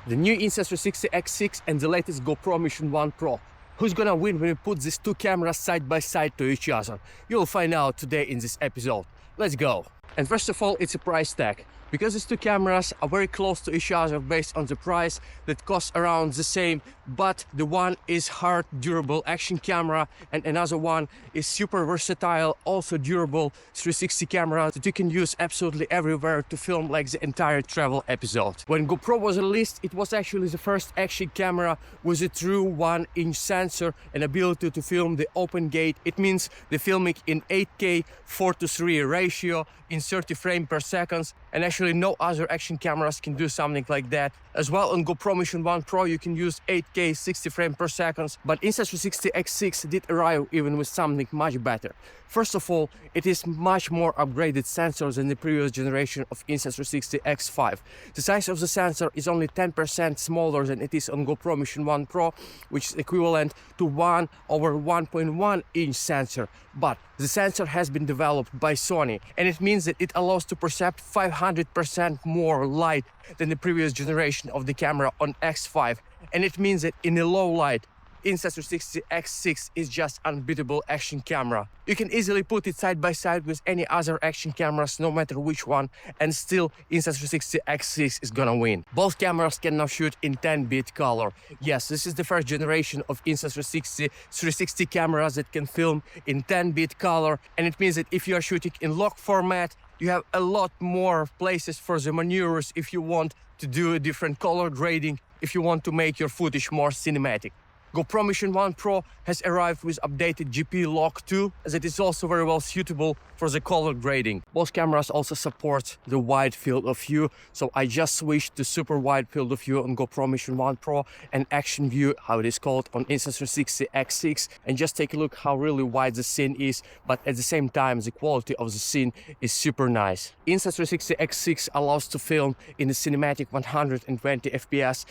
The new Insta360 X6 and the latest GoPro MISSION 1 Pro. Who's gonna win when we put these two cameras side by side to each other? You'll find out today in this episode. Let's go! And first of all, it's a price tag. Because these two cameras are very close to each other based on the price that costs around the same, but the one is hard, durable action camera and another one is super versatile, also durable 360 camera that you can use absolutely everywhere to film like the entire travel episode. When GoPro was released, it was actually the first action camera with a true 1-inch sensor and ability to film the open gate. It means the filming in 8K 4:3 ratio in 30 frames per second, and actually no other action cameras can do something like that. As well, on GoPro MISSION 1 Pro you can use 8K 60 frames per second, but Insta360 X6 did arrive even with something much better. First of all, it is much more upgraded sensor than the previous generation of Insta360 X5. The size of the sensor is only 10% smaller than it is on GoPro MISSION 1 Pro, which is equivalent to 1/1.1-inch sensor. But the sensor has been developed by Sony, and it means that it allows to perceive 500% more light than the previous generation of the camera on X5. And it means that in a low light, Insta360 X6 is just unbeatable action camera. You can easily put it side by side with any other action cameras, no matter which one, and still Insta360 X6 is gonna win. Both cameras can now shoot in 10-bit color. Yes, this is the first generation of Insta360 360 cameras that can film in 10-bit color, and it means that if you are shooting in log format, you have a lot more places for the maneuvers if you want to do a different color grading, if you want to make your footage more cinematic. GoPro MISSION 1 Pro has arrived with updated GP Lock 2 that is also very well suitable for the color grading. Both cameras also support the wide field of view, so I just switched to super wide field of view on GoPro MISSION 1 Pro and action view, how it is called, on Insta360 X6, and just take a look how really wide the scene is, but at the same time the quality of the scene is super nice. Insta360 X6 allows to film in the cinematic 120 FPS,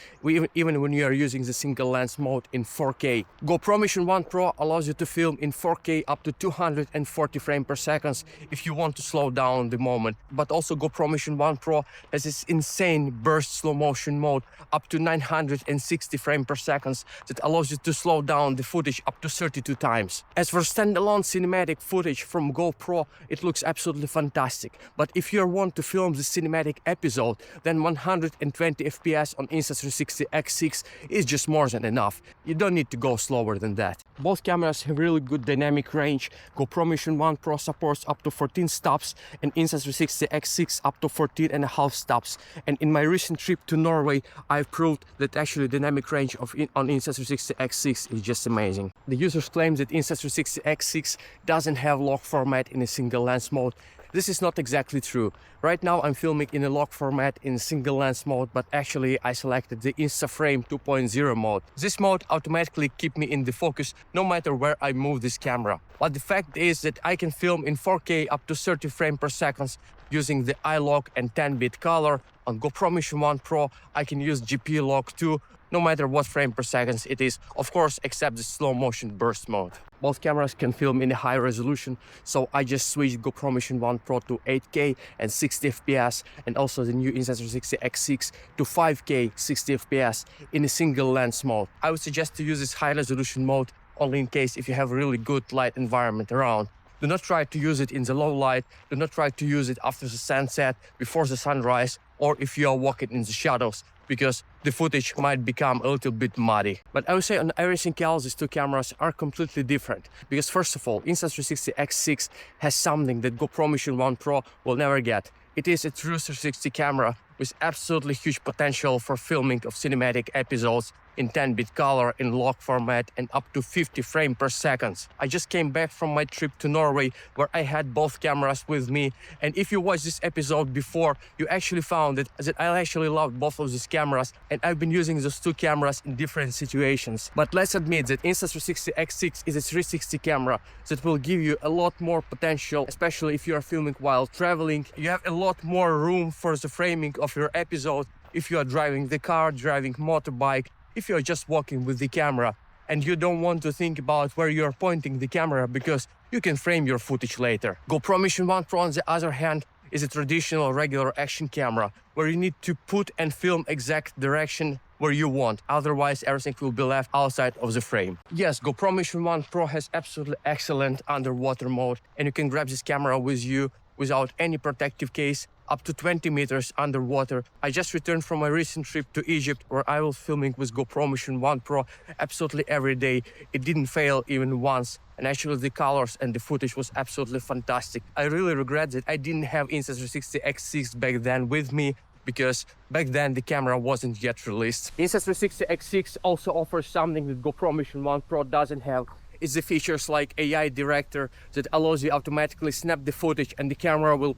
even when you are using the single lens mode in 4K. GoPro MISSION 1 Pro allows you to film in 4K up to 240 frames per second if you want to slow down the moment. But also GoPro MISSION 1 Pro has this insane burst slow motion mode up to 960 frames per second that allows you to slow down the footage up to 32 times. As for standalone cinematic footage from GoPro, it looks absolutely fantastic. But if you want to film the cinematic episode, then 120 FPS on Insta360 X6 is just more than enough. You don't need to go slower than that. Both cameras have really good dynamic range. GoPro MISSION 1 Pro supports up to 14 stops and Insta360 X6 up to 14.5 stops. And in my recent trip to Norway, I've proved that actually dynamic range on Insta360 X6 is just amazing. The users claim that Insta360 X6 doesn't have log format in a single lens mode. This is not exactly true. Right now I'm filming in a log format in single lens mode, but actually I selected the InstaFrame 2.0 mode. This mode automatically keeps me in the focus no matter where I move this camera. But the fact is that I can film in 4K up to 30 frames per second using the iLog and 10-bit color. On GoPro MISSION 1 Pro I can use GP Log 2 no matter what frame per second it is, of course except the slow motion burst mode. Both cameras can film in a high resolution, so I just switched GoPro MISSION 1 Pro to 8K and 60 FPS, and also the new Insta360 X6 to 5K 60 FPS in a single lens mode. I would suggest to use this high resolution mode only in case if you have a really good light environment around. Do not try to use it in the low light, do not try to use it after the sunset, before the sunrise, or if you are walking in the shadows, because the footage might become a little bit muddy. But I would say on everything else, these two cameras are completely different. Because first of all, Insta360 X6 has something that GoPro MISSION 1 Pro will never get. It is a true 360 camera with absolutely huge potential for filming of cinematic episodes in 10-bit color in log format and up to 50 frames per second. I just came back from my trip to Norway where I had both cameras with me, and if you watched this episode before, you actually found that I actually love both of these cameras, and I've been using those two cameras in different situations. But let's admit that Insta360 X6 is a 360 camera that will give you a lot more potential, especially if you are filming while traveling. You have a lot more room for the framing of your episode if you are driving the car, driving motorbike, if you're just walking with the camera and you don't want to think about where you're pointing the camera because you can frame your footage later. GoPro MISSION 1 Pro, on the other hand, is a traditional regular action camera where you need to put and film exact direction where you want, otherwise everything will be left outside of the frame. Yes, GoPro Mission 1 Pro has absolutely excellent underwater mode, and you can grab this camera with you without any protective case up to 20 meters underwater. I just returned from my recent trip to Egypt where I was filming with GoPro Mission 1 Pro absolutely every day. It didn't fail even once, and actually the colors and the footage was absolutely fantastic. I really regret that I didn't have Insta360 X6 back then with me, because back then the camera wasn't yet released. Insta360 X6 also offers something that GoPro Mission 1 Pro doesn't have. It's the features like AI director that allows you automatically snap the footage, and the camera will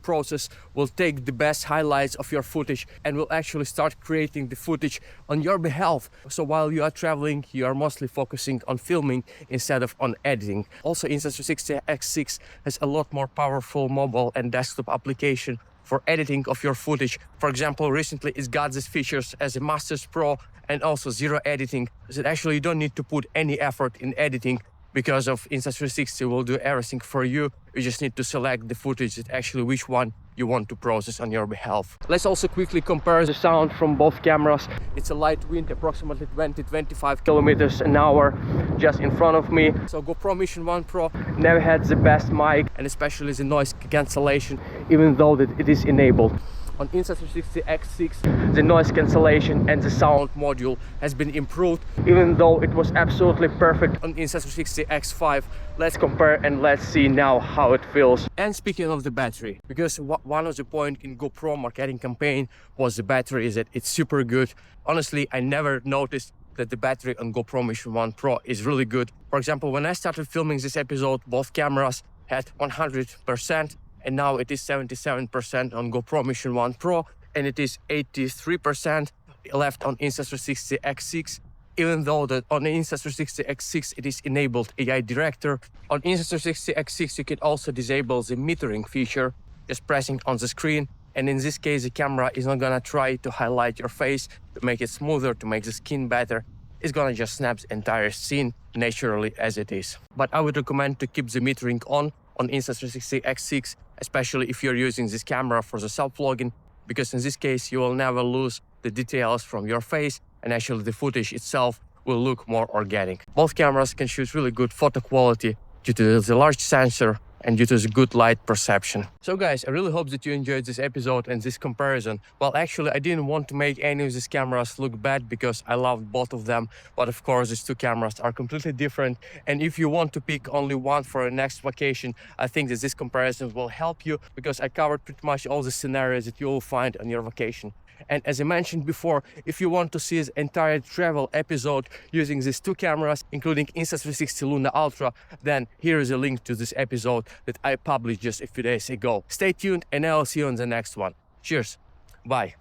take the best highlights of your footage and will actually start creating the footage on your behalf. So while you are traveling, you are mostly focusing on filming instead of on editing. Also, Insta360 X6 has a lot more powerful mobile and desktop application for editing of your footage. For example, recently it's got these features as a Masters Pro and also zero editing, that actually you don't need to put any effort in editing, because of Insta360 will do everything for you. You just need to select the footage that actually which one you want to process on your behalf. Let's also quickly compare the sound from both cameras. It's a light wind, approximately 20-25 kilometers an hour just in front of me. So GoPro Mission 1 Pro never had the best mic, and especially the noise cancellation, even though that it is enabled. On Insta360 X6, the noise cancellation and the sound module has been improved, even though it was absolutely perfect on Insta360 X5. Let's compare and let's see now how it feels. And speaking of the battery, because one of the points in GoPro marketing campaign was the battery, is that it's super good. Honestly, I never noticed that the battery on GoPro Mission 1 Pro is really good. For example, when I started filming this episode, both cameras had 100%. And now it is 77% on GoPro Mission 1 Pro, and it is 83% left on Insta360 X6, even though that on the Insta360 X6 it is enabled AI director. On Insta360 X6 you can also disable the metering feature, just pressing on the screen, and in this case the camera is not gonna try to highlight your face to make it smoother, to make the skin better. It's gonna just snap the entire scene naturally as it is. But I would recommend to keep the metering on Insta360 X6, especially if you're using this camera for the self-vlogging, because in this case you will never lose the details from your face, and actually the footage itself will look more organic. Both cameras can shoot really good photo quality due to the large sensor and due to the good light perception. So guys, I really hope that you enjoyed this episode and this comparison. Well, actually, I didn't want to make any of these cameras look bad because I loved both of them. But of course, these two cameras are completely different. And if you want to pick only one for a next vacation, I think that this comparison will help you, because I covered pretty much all the scenarios that you will find on your vacation. And as I mentioned before, if you want to see this entire travel episode using these two cameras, including Insta360 Luna Ultra, then here is a link to this episode that I published just a few days ago. Stay tuned, and I'll see you on the next one. Cheers. Bye.